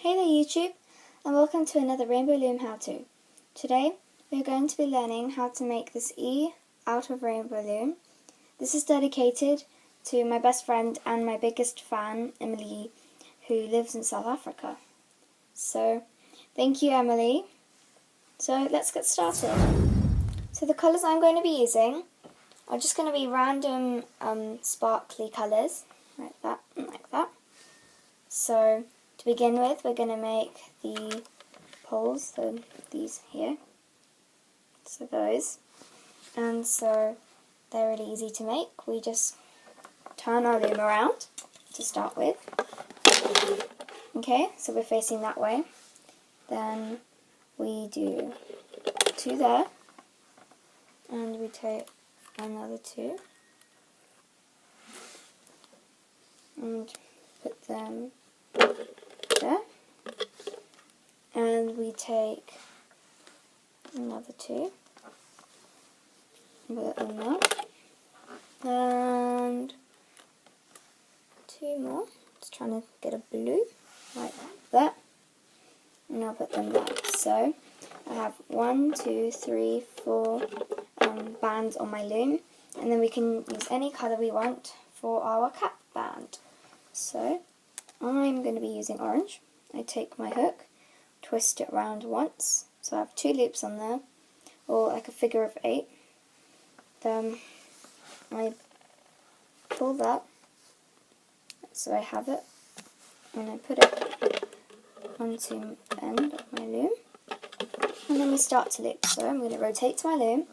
Hey there YouTube, and welcome to another Rainbow Loom how-to. Today we are going to be learning how to make this E out of Rainbow Loom. This is dedicated to my best friend and my biggest fan, Emily, who lives in South Africa. So thank you, Emily. So let's get started. So the colours I'm going to be using are just going to be random sparkly colours, like that and like that. So to begin with, we're going to make the poles, so these here, so those, and so they're really easy to make. We just turn our loom around to start with. Okay, so we're facing that way. Then we do 2 there, and we take another 2 and put them there, and we take another 2 and put them there, and 2 more. Just trying to get a blue like that, and I'll put them there. So I have 1, 2, 3, 4 bands on my loom, and then we can use any colour we want for our cap band. So I'm going to be using orange. I take my hook, twist it around once, so I have 2 loops on there, or like a figure of 8. Then I pull that, so I have it, and I put it onto the end of my loom, and then we start to loop. So I'm going to rotate to my loom,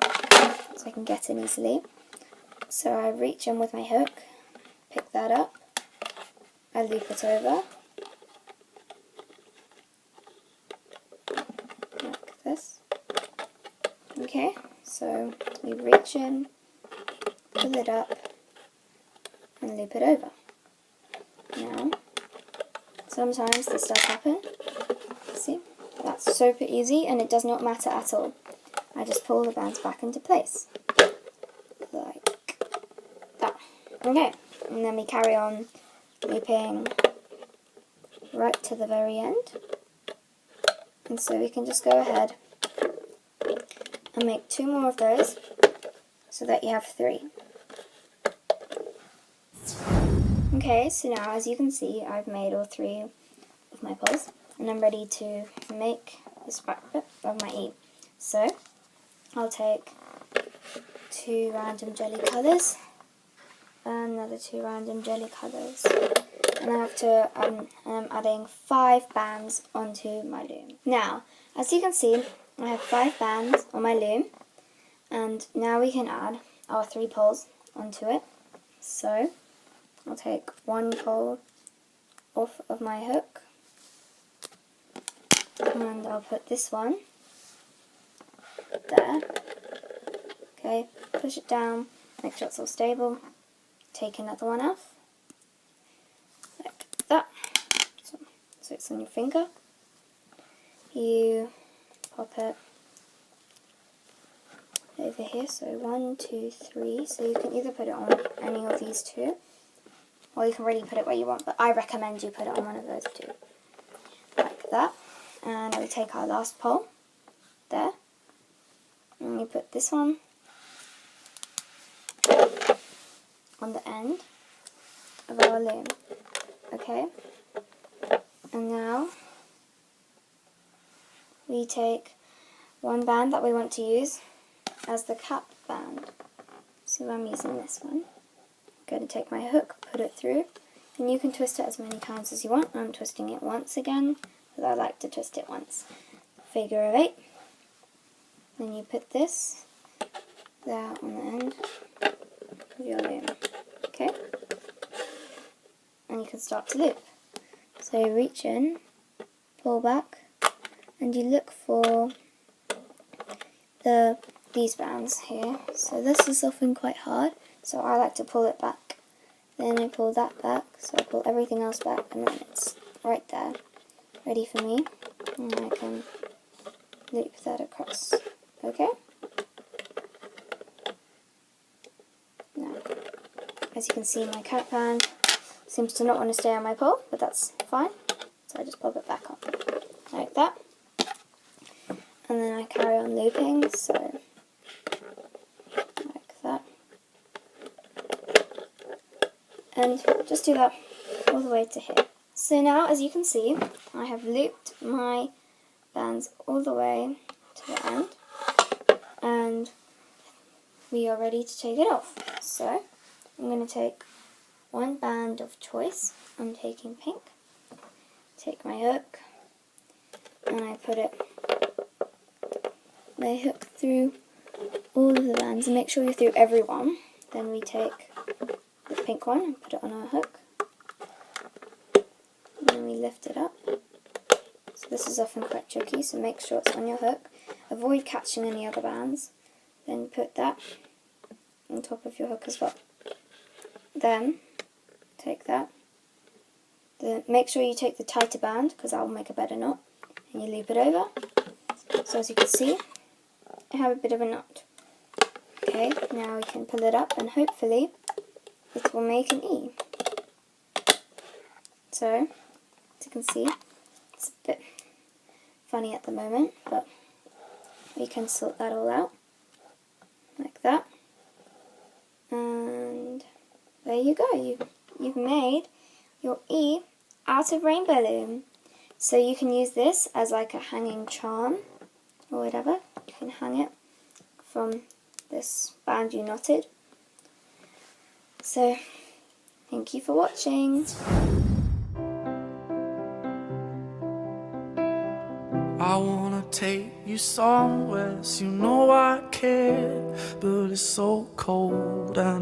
so I can get in easily. So I reach in with my hook, pick that up, I loop it over, like this. Okay, so we reach in, pull it up, and loop it over. Now, sometimes this does happen. See, that's super easy, and it does not matter at all. I just pull the bands back into place, like that. Okay, and then we carry on looping right to the very end, and so we can just go ahead and make 2 more of those so that you have 3. Okay, so now as you can see, I've made all 3 of my poles, and I'm ready to make this back bit of my E. So I'll take 2 random jelly colours, another 2 random jelly colours, and I have to, I'm adding 5 bands onto my loom. Now, as you can see, I have 5 bands on my loom, and now we can add our 3 poles onto it. So I'll take 1 pole off of my hook, and I'll put this one there. Okay, push it down, make sure it's all stable, take another one off, like that, so it's on your finger. You pop it over here, so 1, 2, 3, so you can either put it on any of these 2, or you can really put it where you want, but I recommend you put it on one of those 2, like that. And we take our last pole there, and you put this one on the end of our loom. Okay, and now we take 1 band that we want to use as the cap band. So I'm using this one. I'm going to take my hook, put it through, and you can twist it as many times as you want. I'm twisting it once again, because I like to twist it once. Figure of 8. Then you put this there on the end of your loom. Okay? And you can start to loop. So you reach in, pull back, and you look for these bands here. So this is often quite hard, so I like to pull it back. Then I pull that back, so I pull everything else back, and then it's right there, ready for me, and I can loop that across. Okay? Now, as you can see, my cap band seems to not want to stay on my pole, but that's fine. So I just pop it back on, like that. And then I carry on looping, so like that. And just do that all the way to here. So now, as you can see, I have looped my bands all the way to the end, and we are ready to take it off. So I'm going to take one band of choice. I'm taking pink. Take my hook, and I put my hook through all of the bands, and make sure you're through every one. Then we take the pink one and put it on our hook, and then we lift it up. So this is often quite tricky, so make sure it's on your hook. Avoid catching any other bands. Then put that on top of your hook as well. Then take that. Then make sure you take the tighter band, because that will make a better knot, and you loop it over. So as you can see, I have a bit of a knot. Okay, now we can pull it up, and hopefully it will make an E. So, as you can see, it's a bit funny at the moment, but we can sort that all out, like that. And there you go, you've made your E out of rainbow loom. So you can use this as like a hanging charm or whatever. You can hang it from this band you knotted. So thank you for watching. I wanna take you somewhere, so you know I care, but it's so cold and